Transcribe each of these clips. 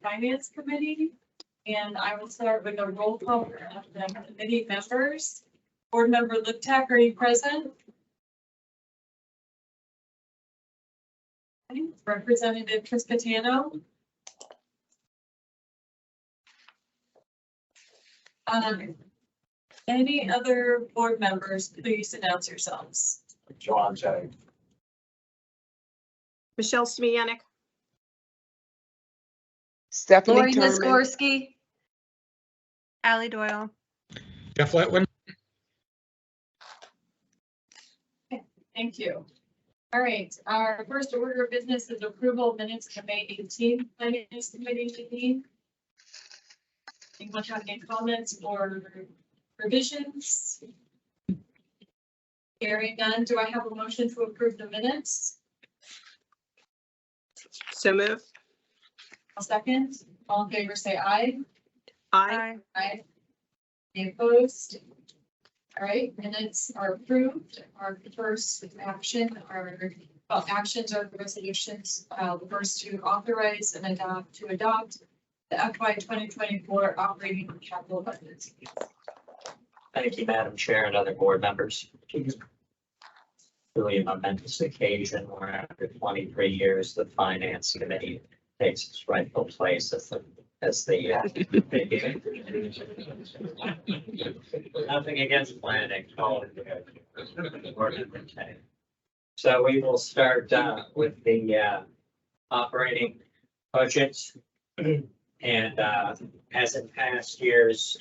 Finance Committee. And I will start with a roll call of the committee members. Board Member Liptak, are you present? Representative Triscatano. Any other board members, please announce yourselves. John Jay. Michelle Smianik. Stephanie Lori Turman. Nisgorski. Allie Doyle. Jeff Letwin. Thank you. All right, our first order of business is approval of minutes to May 18th Finance Committee meeting. Anyone have any comments or revisions? Hearing none, do I have a motion to approve the minutes? So moved. A second. All in favor, say aye. Aye. Aye. Any opposed? All right, minutes are approved. Our first actions are the resolutions. The first to authorize and adopt the FY 2024 operating capital budget. Thank you, Madam Chair and other board members. Really a momentous occasion where after 23 years, the Finance Committee takes its rightful place as the nothing against planning. So we will start with the operating budgets. And as in past years,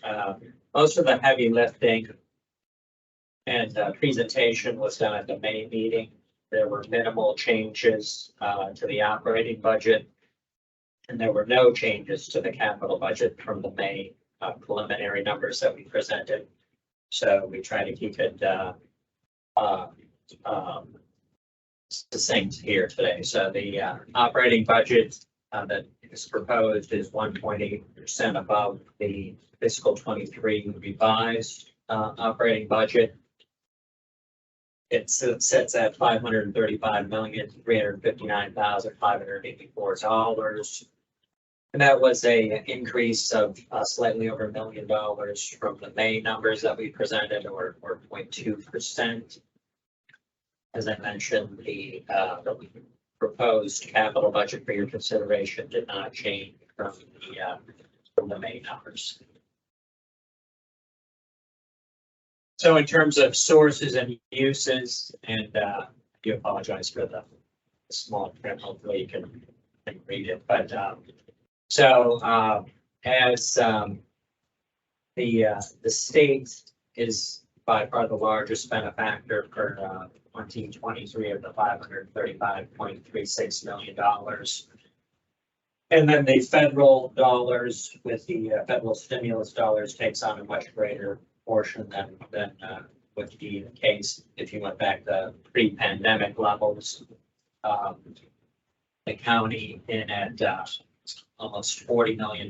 most of the heavy lifting and presentation was done at the May meeting. There were minimal changes to the operating budget. And there were no changes to the capital budget from the May preliminary numbers that we presented. So we try to keep it succinct here today. So the operating budget that is proposed is 1.8% above the fiscal 23 revised operating budget. It sits at $535,359,584. And that was a increase of slightly over $1 million from the May numbers that we presented, or 0.2%. As I mentioned, the proposed capital budget for your consideration did not change from the May numbers. So in terms of sources and uses, and I do apologize for the small print, hopefully you can read it, but as the state is by far the largest benefactor for 2023 of the $535.36 million. And then the federal dollars with the federal stimulus dollars takes on a much greater portion than would be the case if you went back to pre-pandemic levels. The county in at almost $40 million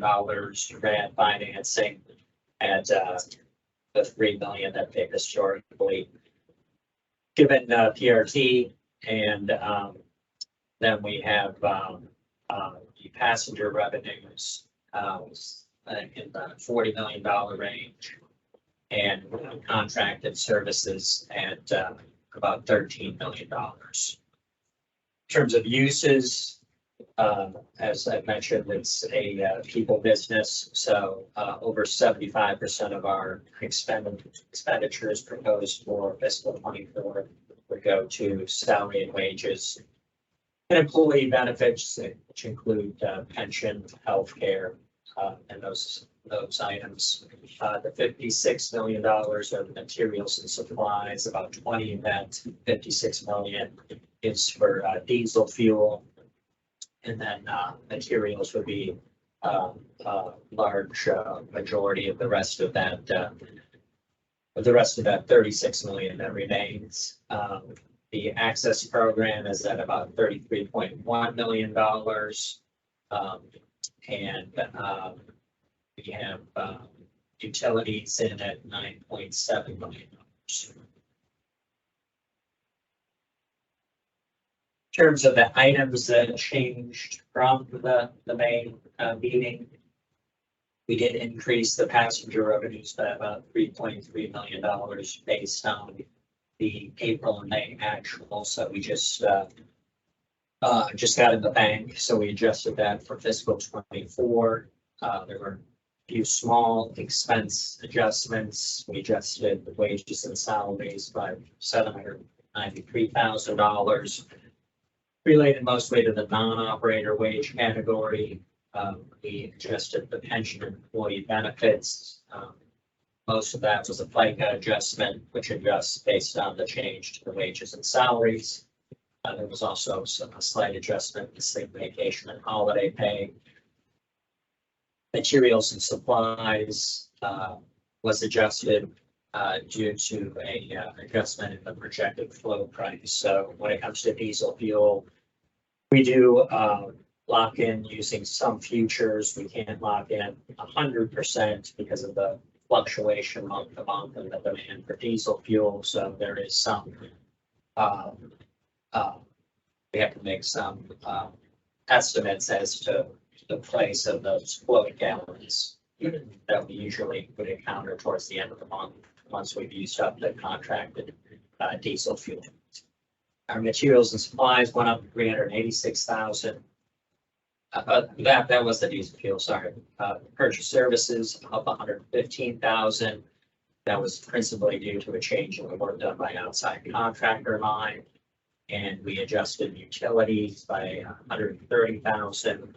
grant financing at the $3 million that they've historically given PRT, and then we have the passenger revenues in the $40 million range, and contracted services at about $13 million. In terms of uses, as I mentioned, it's a people business, so over 75% of our expenditures proposed for fiscal 24 would go to salary and wages and employee benefits, which include pension, healthcare, and those items. The $56 million are the materials and supplies. About 20 of that $56 million is for diesel fuel. And then materials would be a large majority of the rest of that. $36 million that remains. The access program is at about $33.1 million, and we have utilities in at $9.7 million. In terms of the items that changed from the May meeting, we did increase the passenger revenues by about $3.3 million based on the April and May actual. So we just got in the bank, so we adjusted that for fiscal 24. There were a few small expense adjustments. We adjusted the wages and salaries by $793,000, related mostly to the non-operator wage category. We adjusted the pension and employee benefits. Most of that was a FICA adjustment, which adjusts based on the change to the wages and salaries. There was also a slight adjustment to sick vacation and holiday pay. Materials and supplies was adjusted due to a adjustment in the projected flow price. So when it comes to diesel fuel, we do lock in using some futures. We can't lock in 100% because of the fluctuation month to month and the demand for diesel fuel. So there is some, we have to make some estimates as to the price of those floating gallons that we usually would encounter towards the end of the month, once we've used up the contracted diesel fuel. Our materials and supplies went up 386,000. That was the diesel fuel, sorry. Purchase services up 115,000. That was principally due to a change in the work done by outside contractor line. And we adjusted utilities by 130,000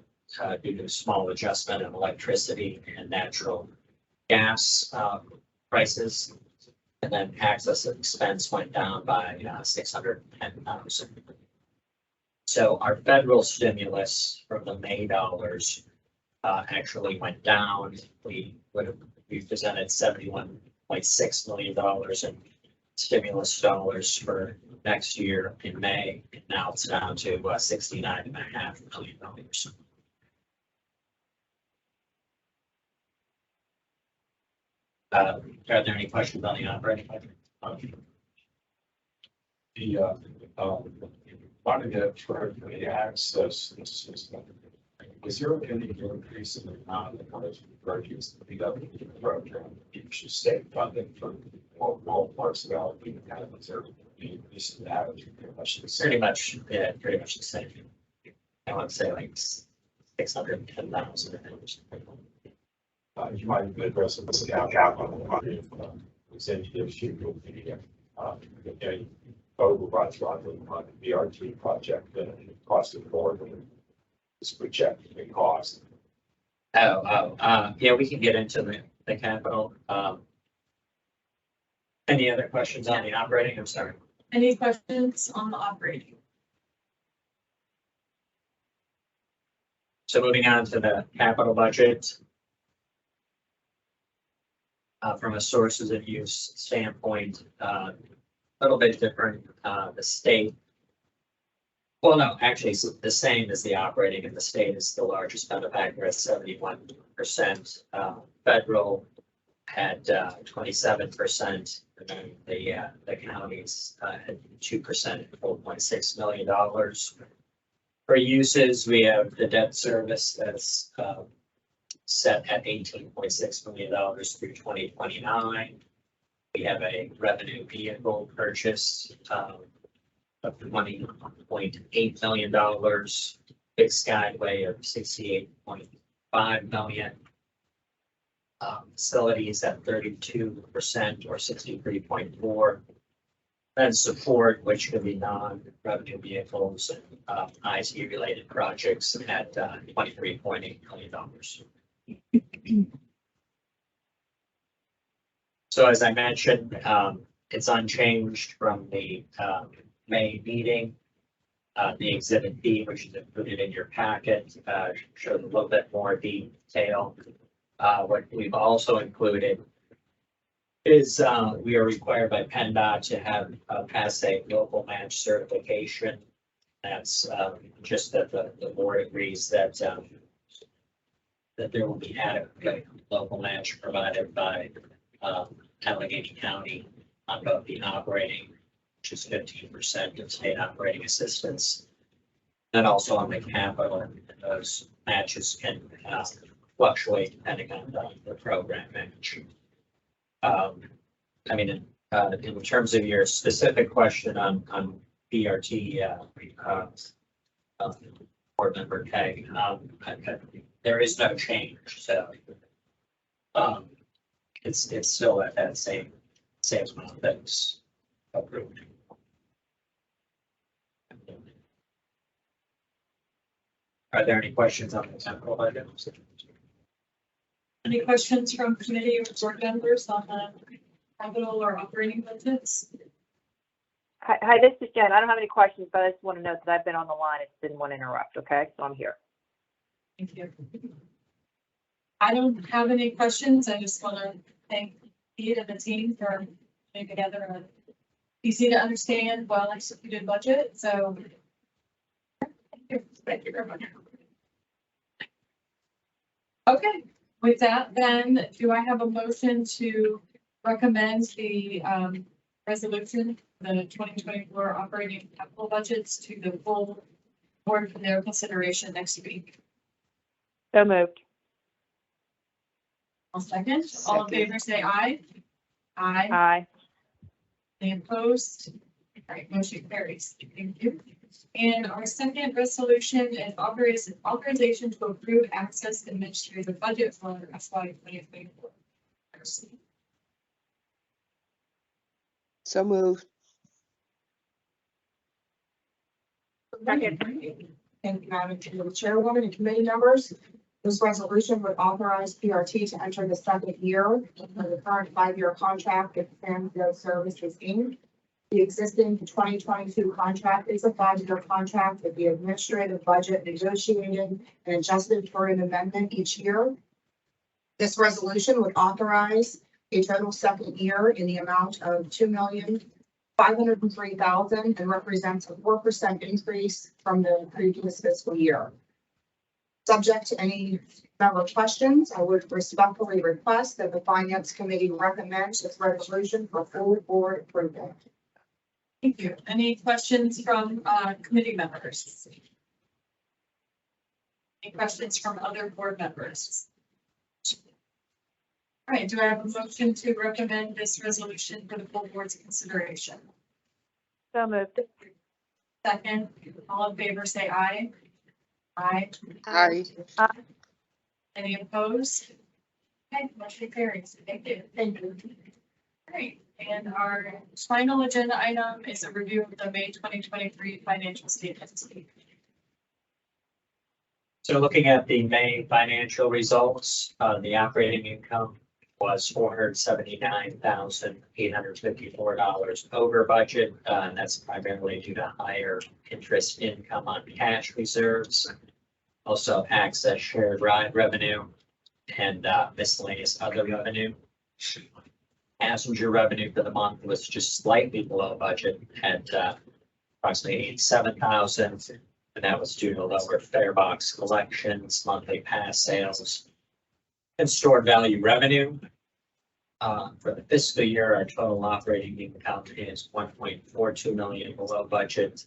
due to a small adjustment in electricity and natural gas prices. And then access expense went down by 610,000. So our federal stimulus from the May dollars actually went down. We presented $71.6 million in stimulus dollars for next year in May. And now it's down to $69.5 million. Are there any questions on the operating budget? Wanted to the access system. Is there any increase in the amount of purchase the PWD program? You should stay funding for all parts of the kind of observe the increase in average. Pretty much the same. I want to say like 610,000. You might address it with the capital executive sheet will be overrides on the PRT project and cost of board and this projected the cost. Yeah, we can get into the capital. Any other questions on the operating? I'm sorry. Any questions on the operating? So moving on to the capital budget. From a sources of use standpoint, a little bit different. The state, well, no, actually it's the same as the operating, and the state is the largest benefactor at 71%. Federal had 27%, and then the counties had 2%, $4.6 million. For uses, we have the debt service that's set at $18.6 million through 2029. We have a revenue vehicle purchase of $20.8 million, fixed guideway of $68.5 million. Facilities at 32% or 63.4. And support, which could be non-revenue vehicles and IT related projects at $23.8 million. So as I mentioned, it's unchanged from the May meeting. The exhibit B, which is included in your packet, shows a little bit more detail. What we've also included is we are required by PennDOT to have pass a local match certification. That's just that the board agrees that that there will be adequate local match provided by Allegheny County on both the operating, which is 15% of state operating assistance, And also on the capital, those matches can fluctuate depending on the program match. I mean, in terms of your specific question on PRT, board member K, there is no change, so it's still at that same amount that's approved. Are there any questions on the capital items? Any questions from committee or board members on the capital or operating budgets? Hi, this is Jen. I don't have any questions, but I just want to note that I've been on the line. I didn't want to interrupt, okay? So I'm here. Thank you. I don't have any questions. I just want to thank Pete and the team for putting together a easy to understand, well executed budget. So thank you very much. Okay, with that, then do I have a motion to recommend the resolution, the 2024 operating capital budgets to the full board for their consideration next week? So moved. I'll second. All in favor, say aye. Aye. Aye. Any opposed? All right, motion carries. Thank you. And our second resolution is authorization to approve access administrative budget for FY 2024. So moved. Second. Thank you, Madam Chairwoman and committee members. This resolution would authorize PRT to enter the second year of the current 5-year contract with Fanfield Services, Inc. The existing 2022 contract is a 5-year contract with the administrative budget negotiated and adjusted for an amendment each year. This resolution would authorize a total second year in the amount of $2,503,000 and represents a 4% increase from the previous fiscal year. Subject to any member questions, I would respectfully request that the Finance Committee recommend this resolution for full board approval. Thank you. Any questions from committee members? Any questions from other board members? All right, do I have a motion to recommend this resolution for the full board's consideration? So moved. Second, all in favor, say aye. Aye. Aye. Any opposed? Okay, motion carries. Thank you. Thank you. All right, and our final agenda item is a review of the May 2023 financial statements. So looking at the May financial results, the operating income was $479,854 over budget. And that's primarily due to higher interest income on cash reserves. Also access shared ride revenue and miscellaneous other revenue. Passenger revenue for the month was just slightly below budget at approximately $87,000. And that was due to lower fare box collections, monthly pass sales, and stored value revenue. For the fiscal year, our total operating income is $1.42 million below budget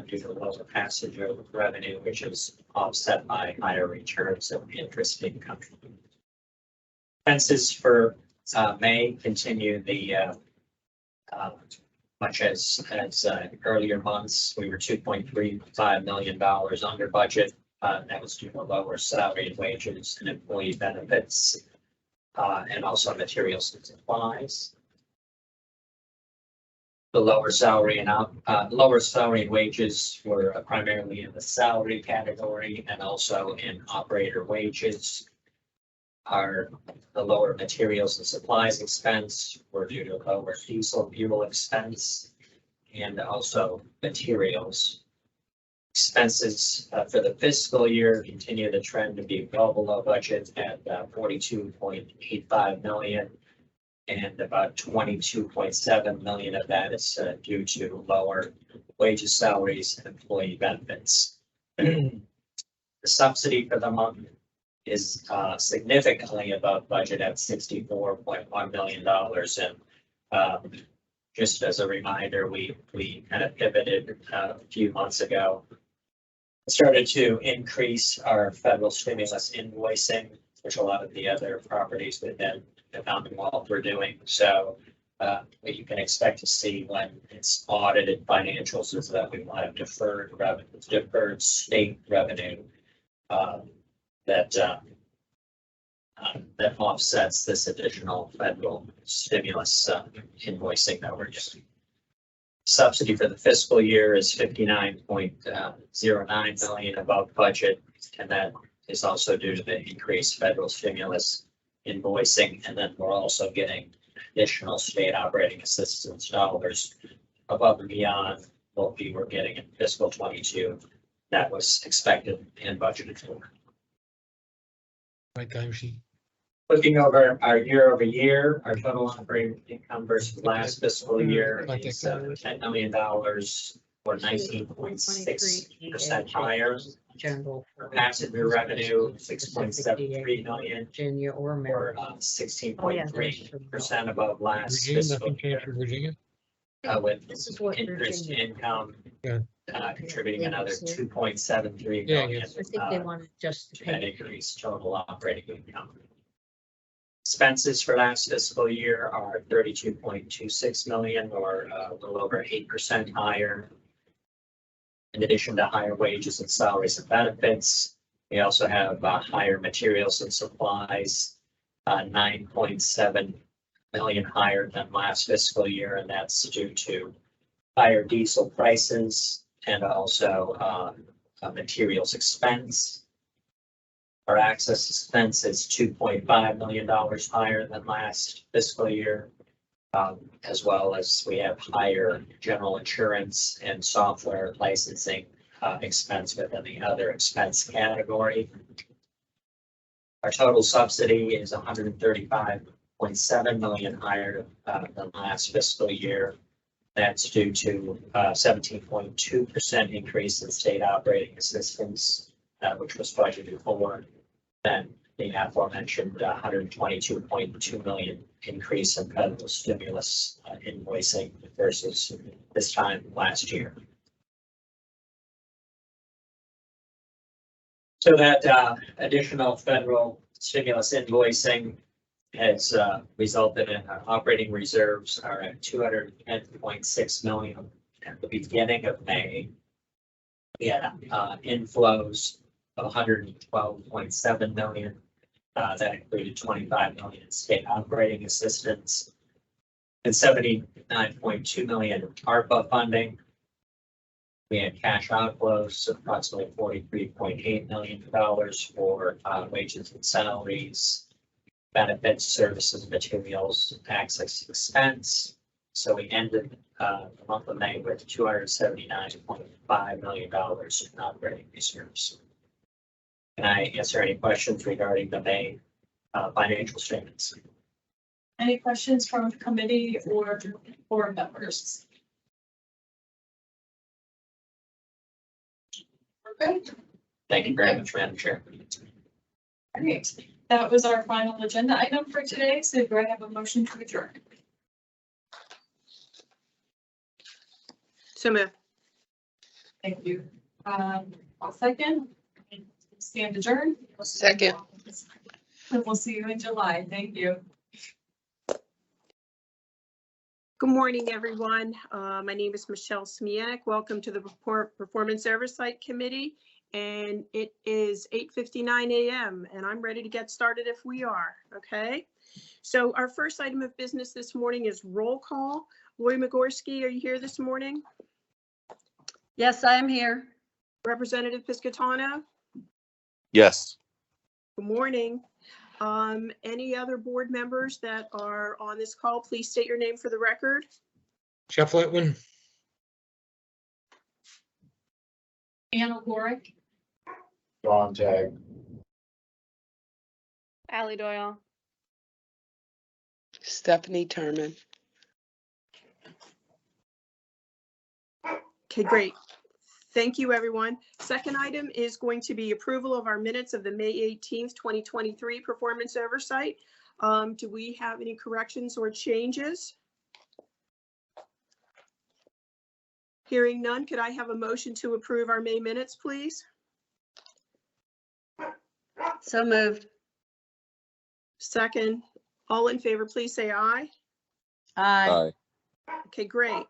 due to lower passenger revenue, which is offset by higher returns of interest income. Expenses for May continue the much as earlier months. We were $2.35 million under budget. That was due to lower salary and wages and employee benefits, and also materials and supplies. The lower salary and wages were primarily in the salary category and also in operator wages. The lower materials and supplies expense were due to lower diesel fuel expense and also materials. Expenses for the fiscal year continue the trend to be well below budget at $42.85 million, and about $22.7 million of that is due to lower wages, salaries, and employee benefits. The subsidy for the month is significantly above budget at $64.1 million. And just as a reminder, we kind of pivoted a few months ago Started to increase our federal stimulus invoicing, which a lot of the other properties within the Commonwealth were doing. So what you can expect to see when it's audited financials is that we will have deferred revenue, deferred state revenue that offsets this additional federal stimulus invoicing that we're getting. Subsidy for the fiscal year is 59.09 million above budget, and that is also due to the increased federal stimulus invoicing. And then we're also getting additional state operating assistance dollars above and beyond what we were getting in fiscal 22. That was expected and budgeted for. My time sheet. Looking over our year over year, our total operating income versus last fiscal year is $10 million or 19.6% higher. General. Our passenger revenue, 6.73 million Virginia or or Maryland. 16.3% above last Virginia, fiscal nothing changed for year. Virginia? With This is what interest Virginia- income Yeah. contributing another 2.73 Yeah, million. I think they wanted just to To that pay. increase total operating income. Expenses for last fiscal year are 32.26 million or a little over 8% higher. In addition to higher wages and salaries and benefits, we also have higher materials and supplies, 9.7 million higher than last fiscal year, and that's due to higher diesel prices and also materials expense. Our access expense is $2.5 million higher than last fiscal year, as well as we have higher general insurance and software licensing expense within the other expense category. Our total subsidy is 135.7 million higher than last fiscal year. That's due to 17.2% increase in state operating assistance, which was budgeted for. Then the aforementioned 122.2 million increase in federal stimulus invoicing versus this time last year. So that additional federal stimulus invoicing has resulted in our operating reserves are at 210.6 million at the beginning of May. We had inflows of 112.7 million. That included 25 million in state operating assistance and 79.2 million ARPA funding. We had cash outflows of approximately $43.8 million for wages and salaries, benefits, services, materials, access expense. So we ended the month of May with $279.5 million in operating reserves. Can I answer any questions regarding the May financial statements? Any questions from committee or board members? Okay, Thank you very much, Madam Chair. great. That was our final agenda item for today. So do I have a motion to adjourn? So move. Thank you. I'll second. Stand adjourned. Second. And we'll see you in July. Thank you. Good morning, everyone. My name is Michelle Smianek. Welcome to the Performance Oversight Committee. And it is 8:59 a.m. and I'm ready to get started if we are, okay? So our first item of business this morning is roll call. Lori Migorski, are you here this morning? Yes, I am here. Representative Piscatano? Yes. Good morning. Any other board members that are on this call, please state your name for the record. Jeff Litwin, Anna Lorick, John Tag. Allie Doyle. Stephanie Terman. Okay, great. Thank you, everyone. Second item is going to be approval of our minutes of the May 18th, 2023 performance oversight. Do we have any corrections or changes? Hearing none, could I have a motion to approve our May minutes, please? So moved. Second, all in favor, please say aye. Aye. Aye. Okay, great.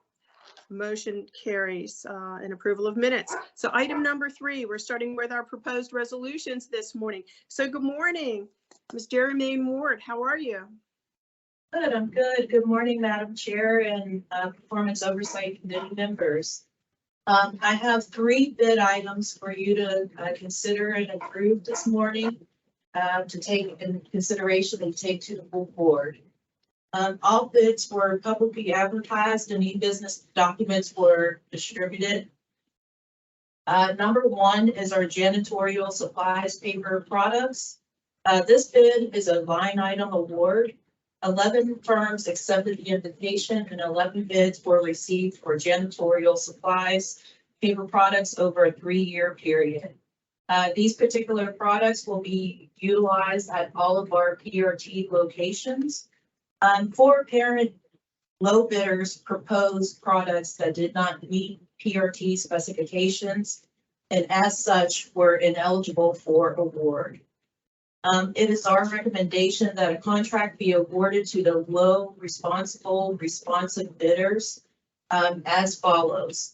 Motion carries and approval of minutes. So item number 3, we're starting with our proposed resolutions this morning. So good morning, Ms. Jeremy Ward. How are you? Good, I'm good. Good morning, Madam Chair and Performance Oversight Committee members. I have 3 bid items for you to consider and approve this morning to take in consideration and take to the full board. All bids were publicly advertised and e-business documents were distributed. Number 1 is our janitorial supplies paper products. This bid is a line item award. 11 firms accepted the invitation and 11 bids were received for janitorial supplies, paper products over a 3-year period. These particular products will be utilized at all of our PRT locations. 4 apparent low bidders proposed products that did not meet PRT specifications and as such were ineligible for award. It is our recommendation that a contract be awarded to the low responsive bidders as follows.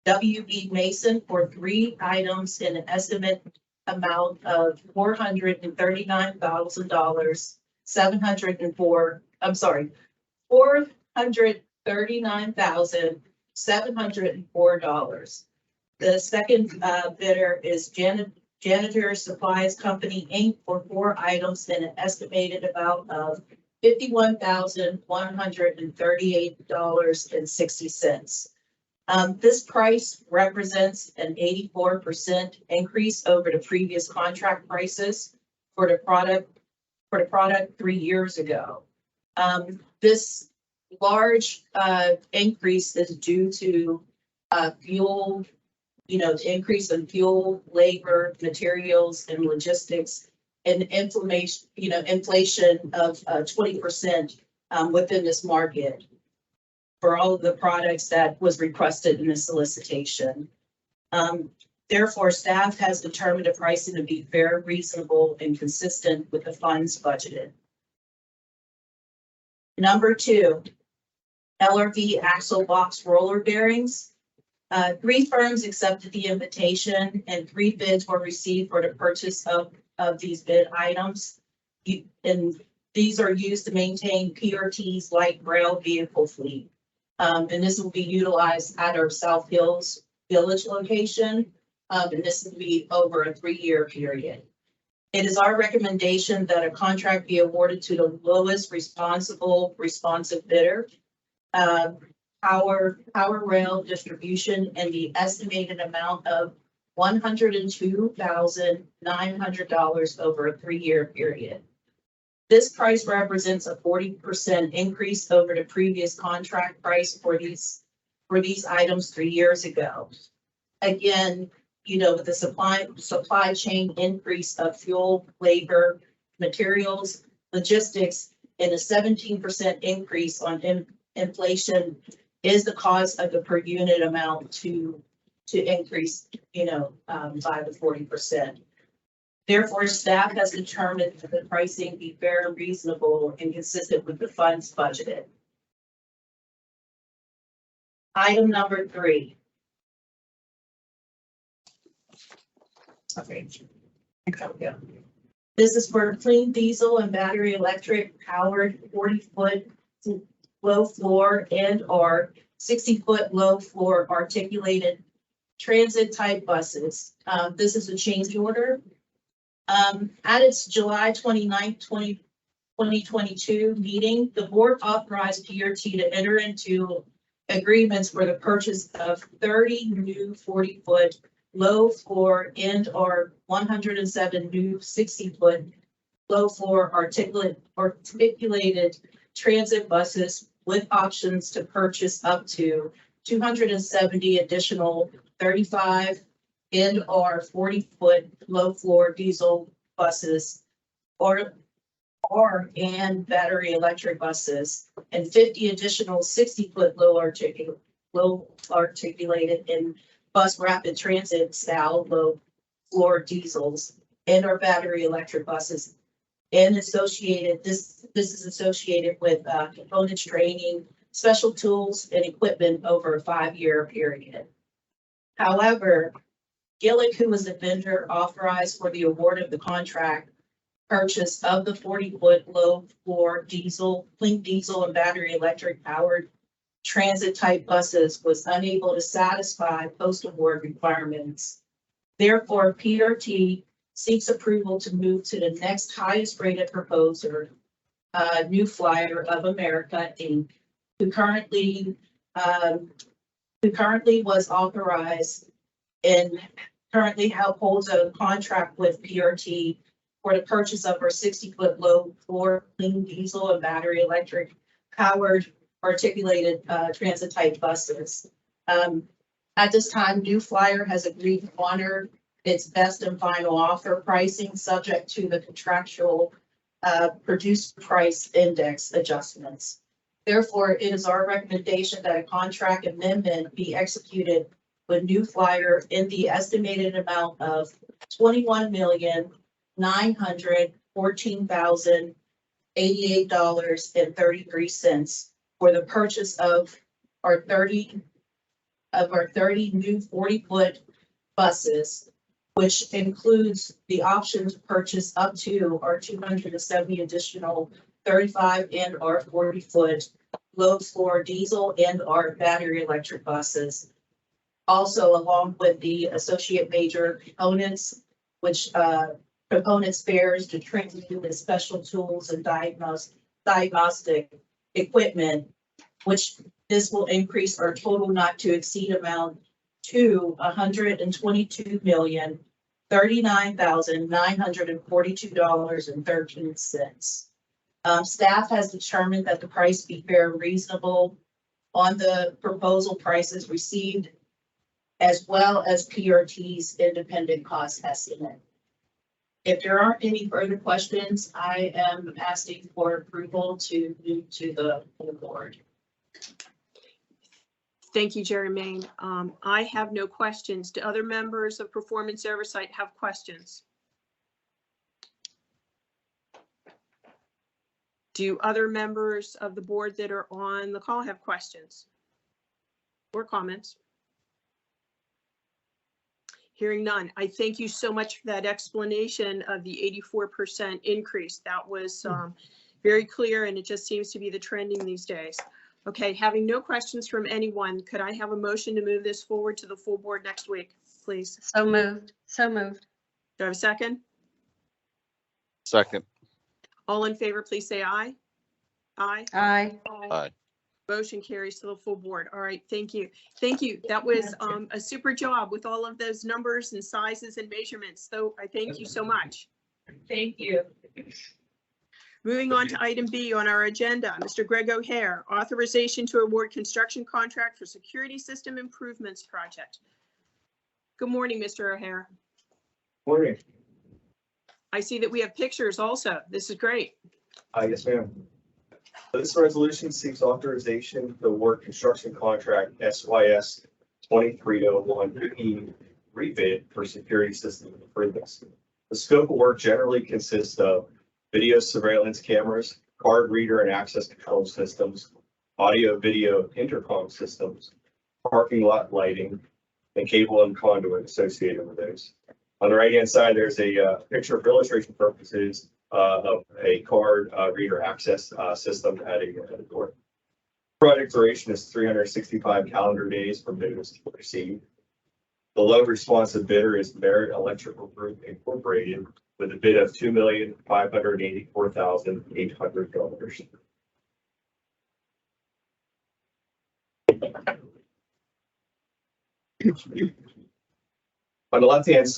WB Mason for 3 items in an estimate amount of $439,704. $439,704. The second bidder is Janitor Supplies Company, Inc. for 4 items in an estimated amount of $51,138.60. This price represents an 84% increase over the previous contract prices for the product 3 years ago. This large increase is due to fuel, the increase in fuel, labor, materials, and logistics, and inflation of 20% within this market for all of the products that was requested in the solicitation. Therefore, staff has determined the pricing to be fair, reasonable, and consistent with the funds budgeted. Number 2, LRV axle box roller bearings. 3 firms accepted the invitation and 3 bids were received for the purchase of these bid items. And these are used to maintain PRT's light rail vehicle fleet. And this will be utilized at our South Hills Village location. And this will be over a 3-year period. It is our recommendation that a contract be awarded to the lowest responsive bidder. Power Rail Distribution and the estimated amount of $102,900 over a 3-year period. This price represents a 40% increase over the previous contract price for these items 3 years ago. Again, with the supply chain increase of fuel, labor, materials, logistics, and a 17% increase on inflation is the cause of the per unit amount to increase, by the 40%. Therefore, staff has determined that the pricing be fair, reasonable, and consistent with the funds budgeted. Item number 3. Okay. There we go. This is for clean diesel and battery electric powered 40-foot low floor and or 60-foot low floor articulated transit type buses. This is a change order. At its July 29th, 2022 meeting, the board authorized PRT to enter into agreements for the purchase of 30 new 40-foot low floor and or 107 new 60-foot low floor articulated transit buses with options to purchase up to 270 additional 35 and or 40-foot low floor diesel buses and battery electric buses and 50 additional 60-foot low articulated and bus rapid transit style low floor diesels and our battery electric buses. And associated, this is associated with components training, special tools and equipment over a 5-year period. However, Gillick, who was the vendor authorized for the award of the contract, purchase of the 40-foot low floor diesel, clean diesel and battery electric powered transit type buses was unable to satisfy post-award requirements. Therefore, PRT seeks approval to move to the next highest rated proposer, New Flyer of America, Inc., who currently was authorized and currently holds a contract with PRT for the purchase of our 60-foot low floor clean diesel and battery electric powered articulated transit type buses. At this time, New Flyer has agreed to honor its best and final offer pricing subject to the contractual producer price index adjustments. Therefore, it is our recommendation that a contract amendment be executed with New Flyer in the estimated amount of $21,914,088.33 for the purchase of our 30 new 40-foot buses, which includes the option to purchase up to our 270 additional 35 and our 40-foot low floor diesel and our battery electric buses. Also, along with the associate major components, which component spares to training and special tools and diagnostic equipment, which this will increase our total not to exceed amount to $122,039,942.13. Staff has determined that the price be fair and reasonable on the proposal prices received, as well as PRT's independent cost estimate. If there aren't any further questions, I am asking for approval to move to the board. Thank you, Jermaine. I have no questions. Do other members of Performance Oversight have questions? Do other members of the board that are on the call have questions or comments? Hearing none. I thank you so much for that explanation of the 84% increase. That was very clear, and it just seems to be the trending these days. Okay, having no questions from anyone, could I have a motion to move this forward to the full board next week, please? So moved. So moved. Do I have a second? Second. All in favor, please say aye. Aye. Aye. Aye. Motion carries to the full board. All right, thank you. Thank you. That was a super job with all of those numbers and sizes and measurements. So I thank you so much. Thank you. Moving on to item B on our agenda, Mr. Greg O'Hare, authorization to award construction contract for security system improvements project. Good morning, Mr. O'Hare. Morning. I see that we have pictures also. This is great. Yes, ma'am. This resolution seeks authorization to award construction contract SYS 2301E rebid for security system improvements. The scope of work generally consists of video surveillance cameras, card reader and access control systems, audio video intercom systems, parking lot lighting, and cable and conduit associated with those. On the right-hand side, there's a picture for illustration purposes of a card reader access system at a door. Project duration is 365 calendar days from notice to proceed. The low responsive bidder is Merit Electrical Group Incorporated with a bid of $2,584,800. On the left-hand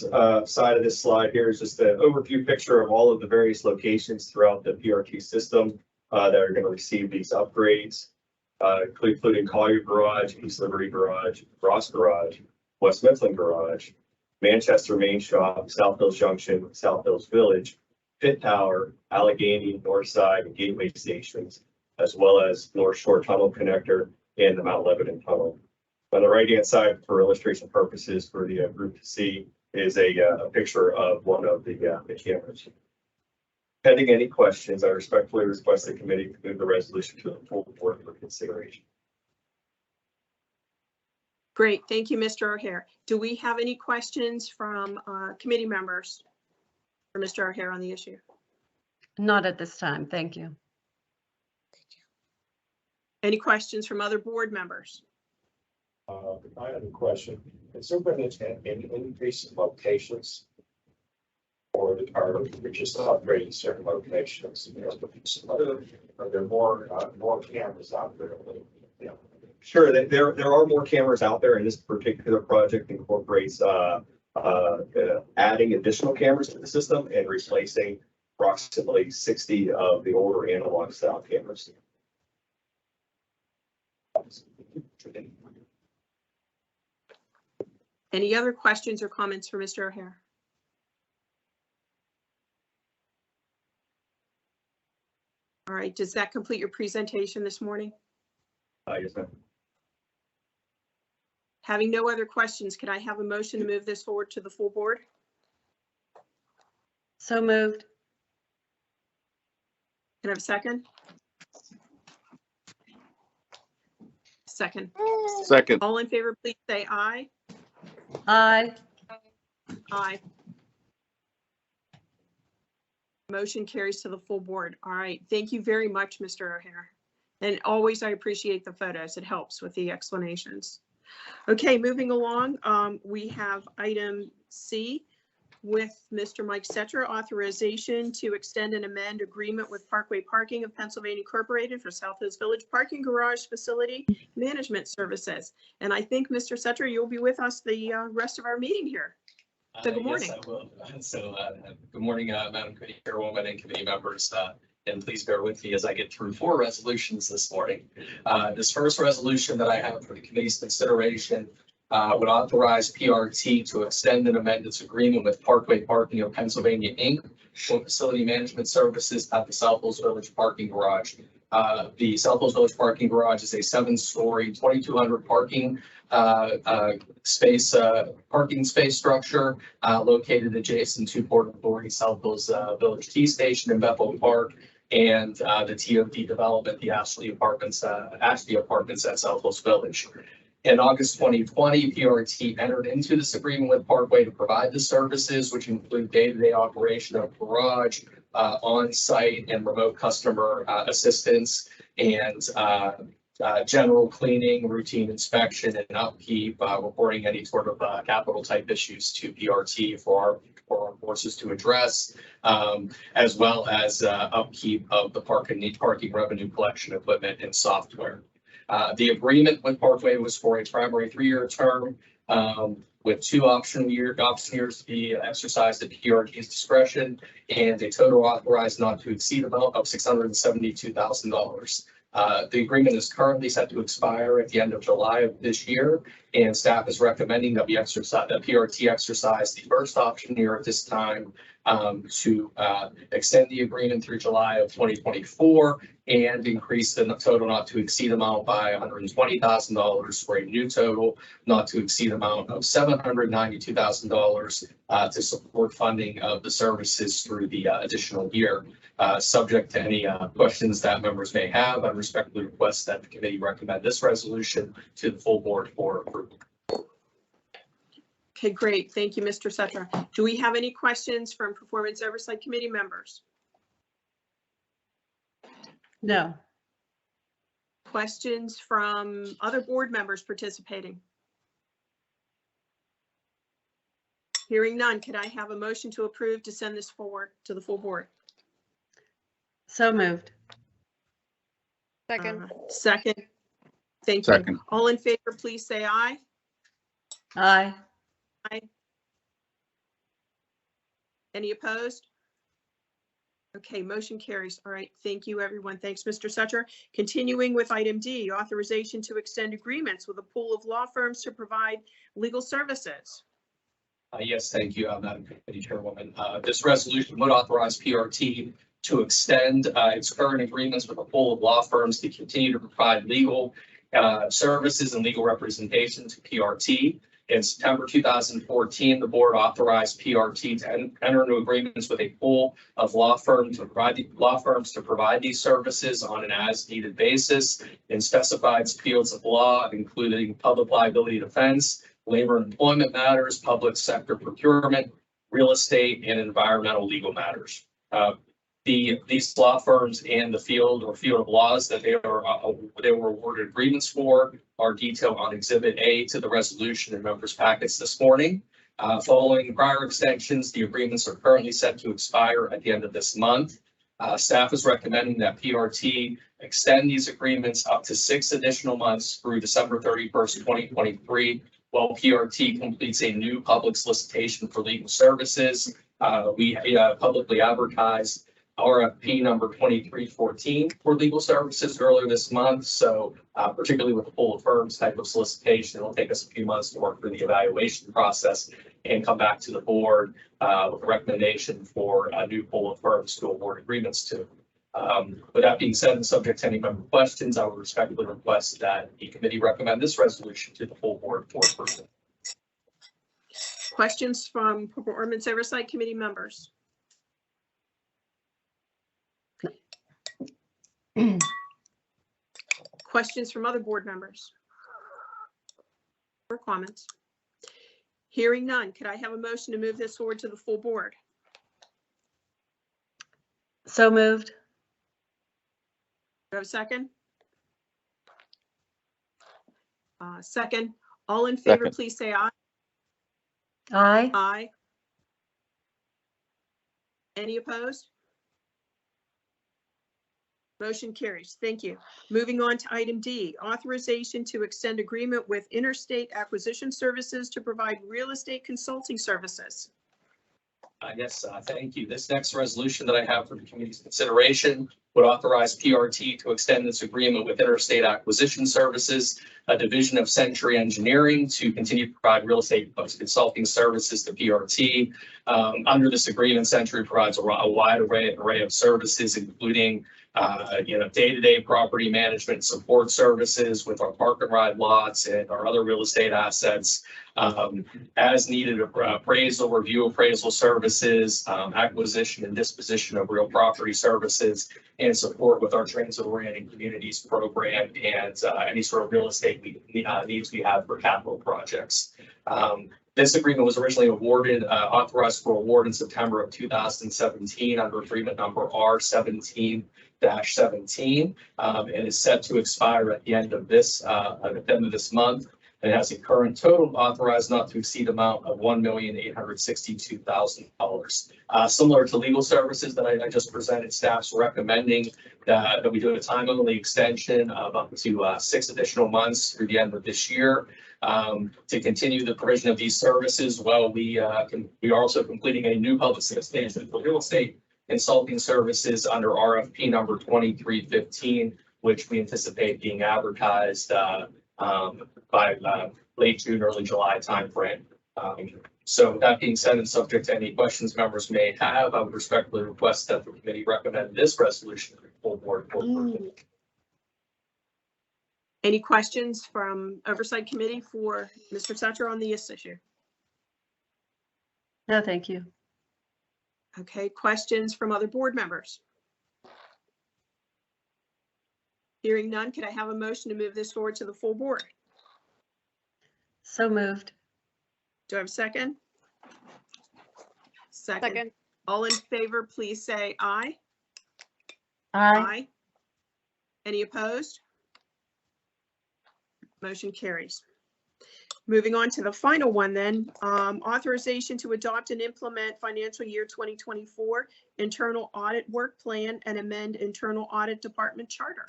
side of this slide here is just an overview picture of all of the various locations throughout the PRT system that are going to receive these upgrades, including Collier Garage, East Liberty Garage, Ross Garage, West Mifflin Garage, Manchester Main Shop, South Hills Junction, South Hills Village, Pitt Tower, Allegheny, Northside, and Gateway stations, as well as North Shore Tunnel Connector and the Mount Lebanon Tunnel. On the right-hand side, for illustration purposes for the group to see, is a picture of one of the cameras. Pending any questions, I respectfully request the committee to move the resolution to the full board for consideration. Great, thank you, Mr. O'Hare. Do we have any questions from committee members for Mr. O'Hare on the issue? Not at this time. Thank you. Any questions from other board members? I have a question. Has there been an increase in locations? Or are we just upgrading certain locations? Are there more cameras out there? Yeah. Sure, there are more cameras out there, and this particular project incorporates adding additional cameras to the system and replacing approximately 60 of the older analog style cameras. Any other questions or comments for Mr. O'Hare? All right, does that complete your presentation this morning? Yes, ma'am. Having no other questions, could I have a motion to move this forward to the full board? So moved. Can I have a second? Second. Second. All in favor, please say aye. Aye. Aye. Motion carries to the full board. All right, thank you very much, Mr. O'Hare. And always, I appreciate the photos. It helps with the explanations. Okay, moving along, we have item C with Mr. Mike Setra, authorization to extend and amend agreement with Parkway Parking of Pennsylvania Incorporated for South Hills Village Parking Garage Facility Management Services. And I think, Mr. Setra, you'll be with us the rest of our meeting here. So good morning. Yes, I will. So good morning, Madam Committee Chairwoman and committee members. And please bear with me as I get through 4 resolutions this morning. This first resolution that I have for the committee's consideration would authorize PRT to extend and amend its agreement with Parkway Parking of Pennsylvania, Inc. for facility management services at the South Hills Village Parking Garage. The South Hills Village Parking Garage is a 7-story, 2,200 parking space structure located adjacent to Port Authority South Hills Village T Station in Bethel Park and the TOD development, the Ashley Apartments at South Hills Village. In August 2020, PRT entered into this agreement with Parkway to provide the services, which include day-to-day operation of garage, on-site and remote customer assistance, and general cleaning, routine inspection and upkeep, reporting any sort of capital type issues to PRT for our forces to address, as well as upkeep of the parking revenue collection equipment and software. The agreement with Parkway was for a primary 3-year term with 2 option years to be exercised at PRT's discretion and a total authorized not to exceed amount of $672,000. The agreement is currently set to expire at the end of July of this year, and staff is recommending that PRT exercise the first option year at this time to extend the agreement through July of 2024 and increase the total not to exceed amount by $120,000 for a new total not to exceed amount of $792,000 to support funding of the services through the additional year. Subject to any questions that members may have, I respectfully request that the committee recommend this resolution to the full board for approval. Okay, great. Thank you, Mr. Setra. Do we have any questions from Performance Oversight Committee members? No. Questions from other board members participating? Hearing none, could I have a motion to approve to send this forward to the full board? So moved. Second. Second. Thank you. Second. All in favor, please say aye. Aye. Aye. Any opposed? Okay, motion carries. All right, thank you, everyone. Thanks, Mr. Setra. Continuing with item D, authorization to extend agreements with a pool of law firms to provide legal services. Yes, thank you, Madam Committee Chairwoman. This resolution would authorize PRT to extend its current agreements with a pool of law firms to continue to provide legal services and legal representation to PRT. In September 2014, the board authorized PRT to enter into agreements with a pool of law firms to provide these services on an as-needed basis in specified fields of law, including public liability defense, labor and employment matters, public sector procurement, real estate, and environmental legal matters. These law firms and the field of laws that they were awarded agreements for are detailed on Exhibit A to the resolution in members' packets this morning. Following prior extensions, the agreements are currently set to expire at the end of this month. Staff is recommending that PRT extend these agreements up to 6 additional months through December 31st, 2023, while PRT completes a new public solicitation for legal services. We publicly advertised RFP number 2314 for legal services earlier this month. So particularly with the pool of firms type of solicitation, it'll take us a few months to work through the evaluation process and come back to the board with a recommendation for a new pool of firms to award agreements to. With that being said, and subject to any member questions, I would respectfully request that the committee recommend this resolution to the full board for approval. Questions from Performance Oversight Committee members? Questions from other board members or comments? Hearing none, could I have a motion to move this forward to the full board? So moved. Do I have a second? Second. All in favor, Second. please say aye. Aye. Aye. Any opposed? Motion carries. Thank you. Moving on to item D, authorization to extend agreement with Interstate Acquisition Services to provide real estate consulting services. Yes, thank you. This next resolution that I have for the committee's consideration would authorize PRT to extend this agreement with Interstate Acquisition Services, a division of Century Engineering, to continue to provide real estate consulting services to PRT. Under this agreement, Century provides a wide array of services, including day-to-day property management support services with our park and ride lots and our other real estate assets, as needed appraisal, review appraisal services, acquisition and disposition of real property services, and support with our transit-oriented communities program and any sort of real estate needs we have for capital projects. This agreement was originally authorized for award in September of 2017 under agreement number R17-17, and is set to expire at the end of this month. It has a current total authorized not to exceed amount of $1,862,000. Similar to legal services that I just presented, staff's recommending that we do a time-only extension of up to 6 additional months through the end of this year. To continue the provision of these services, well, we are also completing a new public solicitation for real estate consulting services under RFP number 2315, which we anticipate being advertised by late June, early July timeframe. So with that being said, and subject to any questions members may have, I would respectfully request that the committee recommend this resolution to the full board for approval. Any questions from Oversight Committee for Mr. Setcher on this issue? No, thank you. Okay, questions from other board members? Hearing none, could I have a motion to move this forward to the full board? So moved. Do I have a second? Second. All in favor, please say aye. Aye. Any opposed? Motion carries. Moving on to the final one then, authorization to adopt and implement financial year 2024 internal audit work plan and amend internal audit department charter.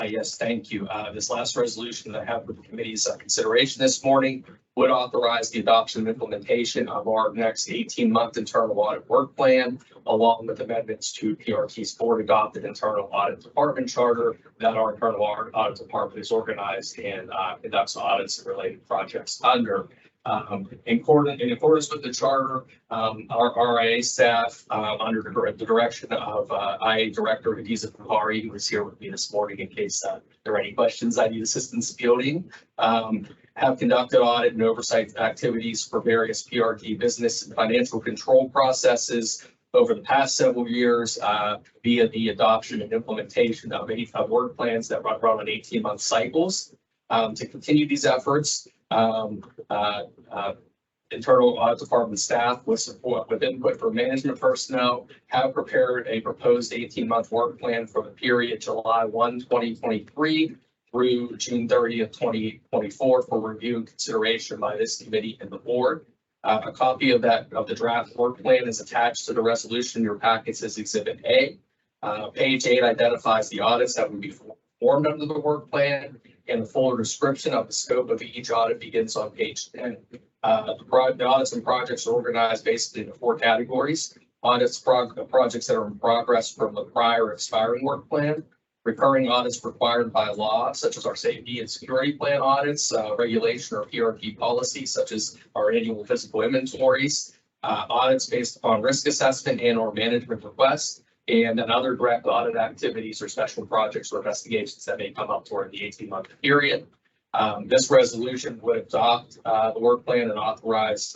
Yes, thank you. This last resolution that I have for the committee's consideration this morning would authorize the adoption and implementation of our next 18-month internal audit work plan, along with amendments to PRT's board adopted internal audit department charter that our internal audit department is organized and conducts audits and related projects under. In accordance with the charter, our RIA staff, under the direction of IA Director Hadiza Buhari, who is here with me this morning in case there are any questions I need assistance fielding, have conducted audit and oversight activities for various PRT business and financial control processes over the past several years via the adoption and implementation of work plans that run on 18-month cycles. To continue these efforts, internal audit department staff with support with input from management personnel have prepared a proposed 18-month work plan for the period July 1, 2023 through June 30th, 2024 for review and consideration by this committee and the board. A copy of the draft work plan is attached to the resolution in your packets as Exhibit A. Page 8 identifies the audits that will be performed under the work plan, and the fuller description of the scope of each audit begins on page 10. The audits and projects are organized basically into 4 categories. Audits, projects that are in progress from the prior expiring work plan, recurring audits required by law, such as our safety and security plan audits, regulation or PRT policy, such as our annual physical inventories, audits based upon risk assessment and or management requests, and then other direct audit activities or special projects or investigations that may come up during the 18-month period. This resolution would adopt the work plan and authorize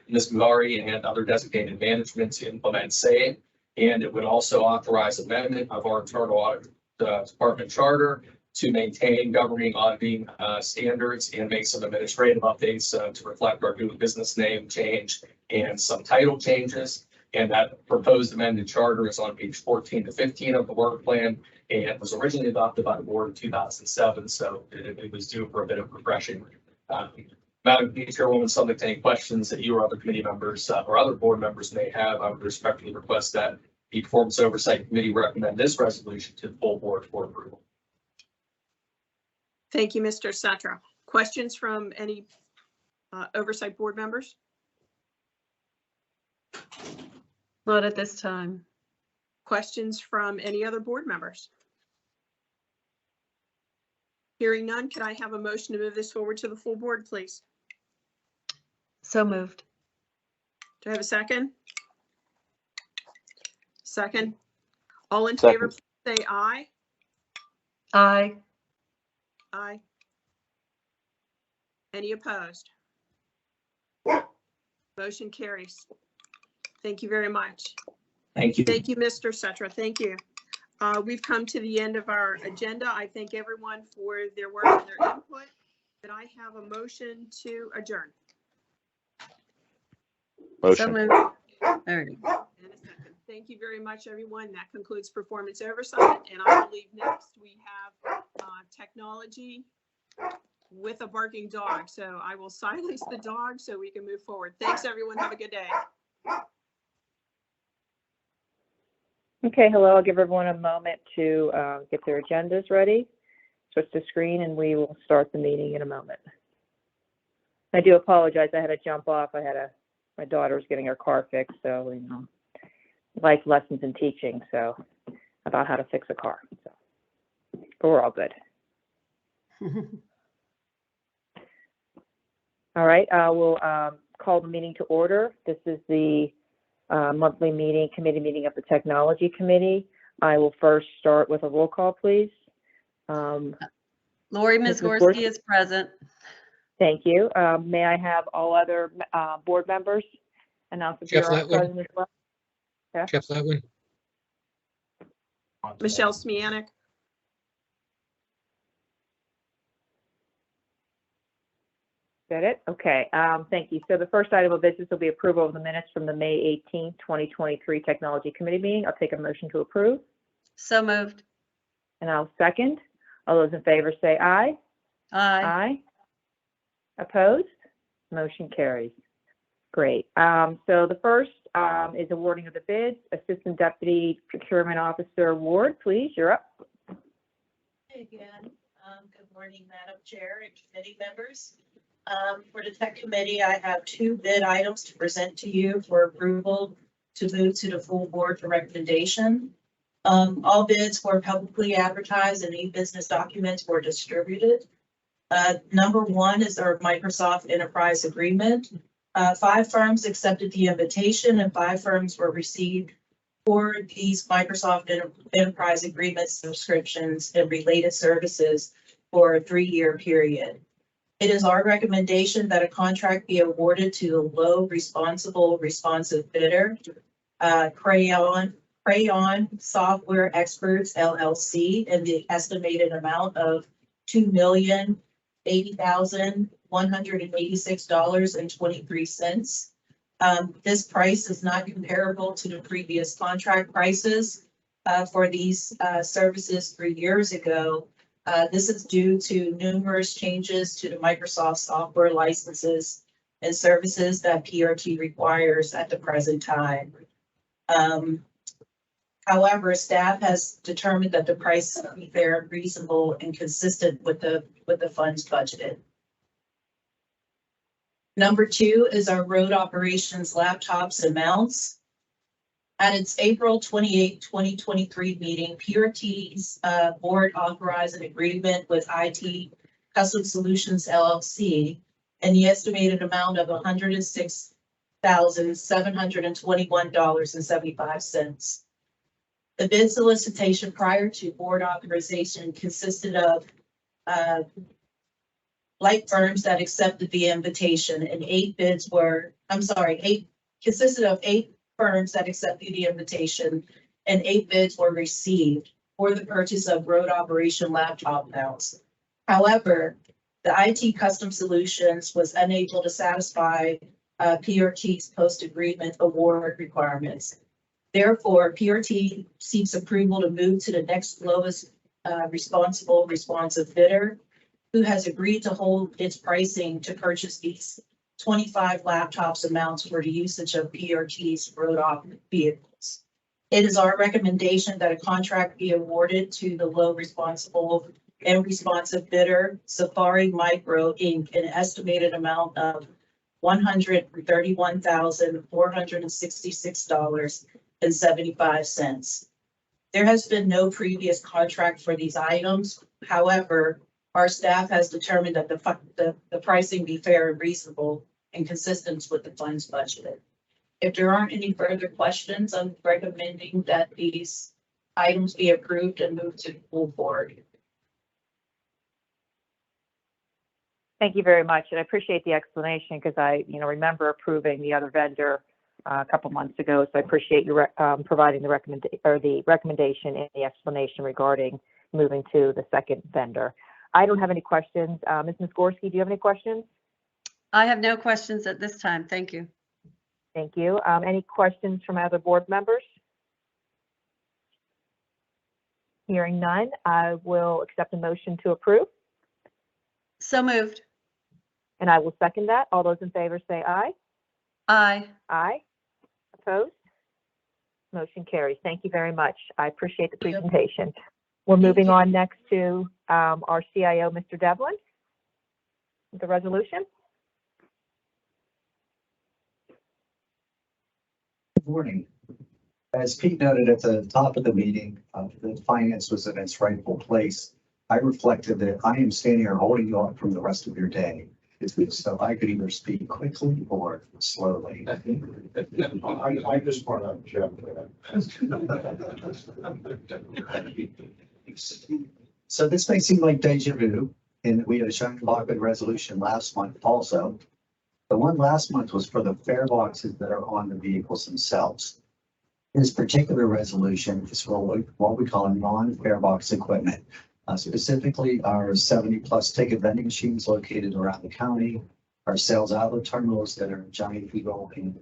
Ms. Mugari and other designated management to implement SAFE. And it would also authorize amendment of our internal audit department charter to maintain governing auditing standards and make some administrative updates to reflect our new business name change and some title changes. And that proposed amended charter is on page 14 to 15 of the work plan, and was originally adopted by the board in 2007, so it was due for a bit of refreshing. Madam Chairwoman, subject to any questions that you or other committee members or other board members may have, I would respectfully request that the Performance Oversight Committee recommend this resolution to the full board for approval. Thank you, Mr. Satra. Questions from any oversight board members? Not at this time. Questions from any other board members? Hearing none, can I have a motion to move this forward to the full board, please? So moved. Do I have a second? Second. All in favor, please say aye. Aye. Aye. Any opposed? Motion carries. Thank you very much. Thank you. Thank you, Mr. Setra. Thank you. We've come to the end of our agenda. I thank everyone for their work and their input. Could I have a motion to adjourn? So Motion. moved. All right. And a second. Thank you very much, everyone. That concludes Performance Oversight. And I believe next we have technology with a barking dog. So I will silence the dog so we can move forward. Thanks, everyone. Have a good day. Okay, hello. I'll give everyone a moment to get their agendas ready. Switch the screen and we will start the meeting in a moment. I do apologize. I had to jump off. My daughter was getting her car fixed, so life lessons in teaching, so about how to fix a car. So, but we're all good. All right, we'll call the meeting to order. This is the monthly committee meeting of the Technology Committee. I will first start with a roll call, please. Lori Mizgorski is present. Thank you. May I have all other board members announce if Jeff you're Letwin. present as well? Yeah. Jeff Letwin. Michelle Smianik. Is that it? Okay, thank you. So the first item of business will be approval of the minutes from the May 18th, 2023 Technology Committee meeting. I'll take a motion to approve. So moved. And I'll second. All those in favor say aye. Aye. Aye. Opposed? Motion carries. Great. So the first is awarding of the bids. Assistant Deputy Procurement Officer Ward, please, you're up. Again, good morning, Madam Chair and committee members. For the Tech Committee, I have 2 bid items to present to you for approval to move to the full board for recommendation. All bids were publicly advertised and e-business documents were distributed. Number 1 is our Microsoft Enterprise Agreement. 5 firms accepted the invitation and 5 firms were received for these Microsoft Enterprise Agreement subscriptions and related services for a 3-year period. It is our recommendation that a contract be awarded to the low responsive bidder, Crayon Software Experts LLC, in the estimated amount of $2,080,186.23. This price is not comparable to the previous contract prices for these services 3 years ago. This is due to numerous changes to the Microsoft software licenses and services that PRT requires at the present time. However, staff has determined that the price is fair and reasonable and consistent with the funds budgeted. Number 2 is our road operations laptops and mounts. At its April 28, 2023 meeting, PRT's board authorized an agreement with IT Custom Solutions LLC in the estimated amount of $106,721.75. The bid solicitation prior to board authorization consisted of like firms that accepted the invitation, and 8 consisted of 8 firms that accepted the invitation, and 8 bids were received for the purchase of road operation laptop mounts. However, the IT Custom Solutions was unable to satisfy PRT's post-agreement award requirements. Therefore, PRT seeks approval to move to the next lowest responsive bidder, who has agreed to hold its pricing to purchase these 25 laptops and mounts for the usage of PRT's road op vehicles. It is our recommendation that a contract be awarded to the low responsive bidder, Safari Micro Inc., an estimated amount of $131,466.75. There has been no previous contract for these items. However, our staff has determined that the pricing be fair and reasonable and consistent with the funds budgeted. If there aren't any further questions, I'm recommending that these items be approved and moved to the full board. Thank you very much, and I appreciate the explanation because I, remember approving the other vendor a couple months ago. So I appreciate you providing the recommendation and the explanation regarding moving to the second vendor. I don't have any questions. Ms. Gorski, do you have any questions? I have no questions at this time. Thank you. Thank you. Any questions from other board members? Hearing none, I will accept a motion to approve. So moved. And I will second that. All those in favor say aye. Aye. Aye. Opposed? Motion carries. Thank you very much. I appreciate the presentation. We're moving on next to our CIO, Mr. Devlin, with the resolution. Good morning. As Pete noted at the top of the meeting, the finance was in its rightful place. I reflected that I am standing here holding you up from the rest of your day. So I could either speak quickly or slowly. I just want to jump in. So this may seem like deja vu, and we had a Shine Lockwood resolution last month also. The one last month was for the fare boxes that are on the vehicles themselves. This particular resolution is for what we call non-fare box equipment. Specifically, our 70+ ticket vending machines located around the county, our sales outlet terminals that are in Giant Eagle and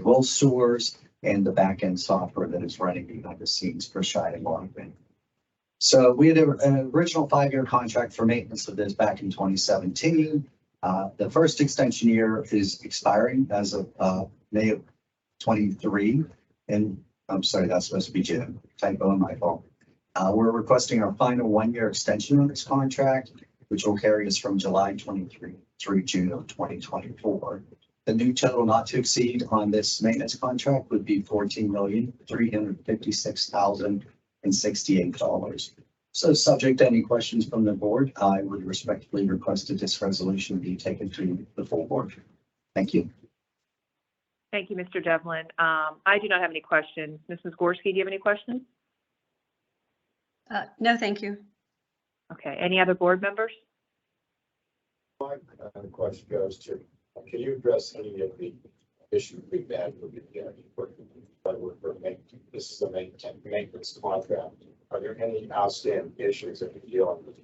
Will stores, and the back-end software that is running behind the scenes for Shine Lockwood. So we had an original 5-year contract for maintenance of this back in 2017. The first extension year is expiring as of May of 23. And I'm sorry, that's supposed to be June. Typo on my fault. We're requesting our final 1-year extension on this contract, which will carry us from July 23 through June of 2024. The new total not to exceed on this maintenance contract would be $14,356,068. So subject to any questions from the board, I would respectfully request that this resolution be taken to the full board. Thank you. Thank you, Mr. Devlin. I do not have any questions. Mrs. Gorski, do you have any questions? No, thank you. Okay, any other board members? My question goes to, can you address any of the issues we've had with the, this is a maintenance contract. Are there any outstanding issues that we're dealing with?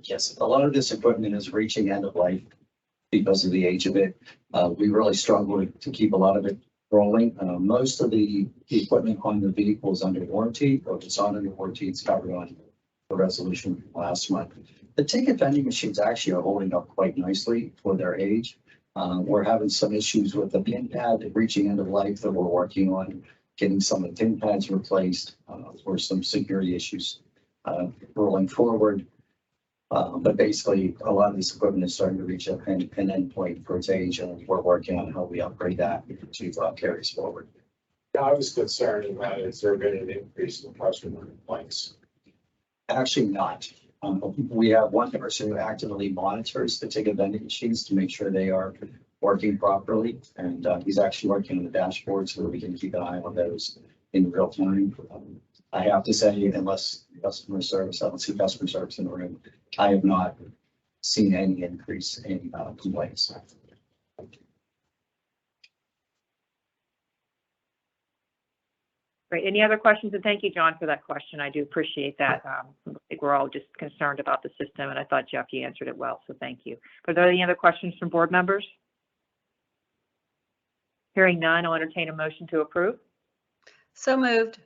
Yes, a lot of this equipment is reaching end of life because of the age of it. We really struggle to keep a lot of it rolling. Most of the equipment on the vehicle is under warranty, or if it's not under warranty, it's covered on the resolution last month. The ticket vending machines actually are holding up quite nicely for their age. We're having some issues with the pin pad reaching end of life that we're working on, getting some of the pin pads replaced for some security issues rolling forward. But basically, a lot of this equipment is starting to reach an end point for its age, and we're working on how we upgrade that to carry us forward. Yeah, I was concerned about, is there been an increase in customer complaints? Actually not. We have one person who actively monitors the ticket vending machines to make sure they are working properly. And he's actually working on the dashboard so that we can keep an eye on those in real time. I have to say, unless customer service, I don't see customer service in the room, I have not seen any increase in complaints. Great. Any other questions? And thank you, John, for that question. I do appreciate that. I think we're all just concerned about the system, and I thought, Jeff, you answered it well, so thank you. Are there any other questions from board members? Hearing none, I'll entertain a motion to approve, So moved.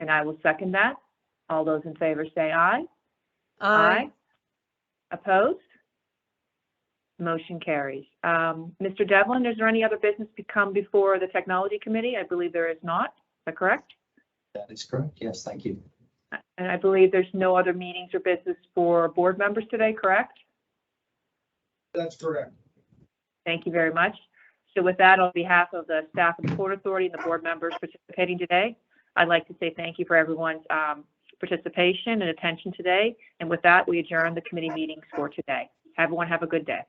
and I will second that. All those in favor say aye. Opposed? Motion carries. Mr. Devlin, is there any other business to come before the Technology Committee? I believe there is not. Is that correct? That is correct. Yes, thank you. And I believe there's no other meetings or business for board members today, correct? That's correct. Thank you very much. So with that, on behalf of the staff of the Port Authority and the board members participating today, I'd like to say thank you for everyone's participation and attention today. And with that, we adjourn the committee meetings for today. Everyone have a good day.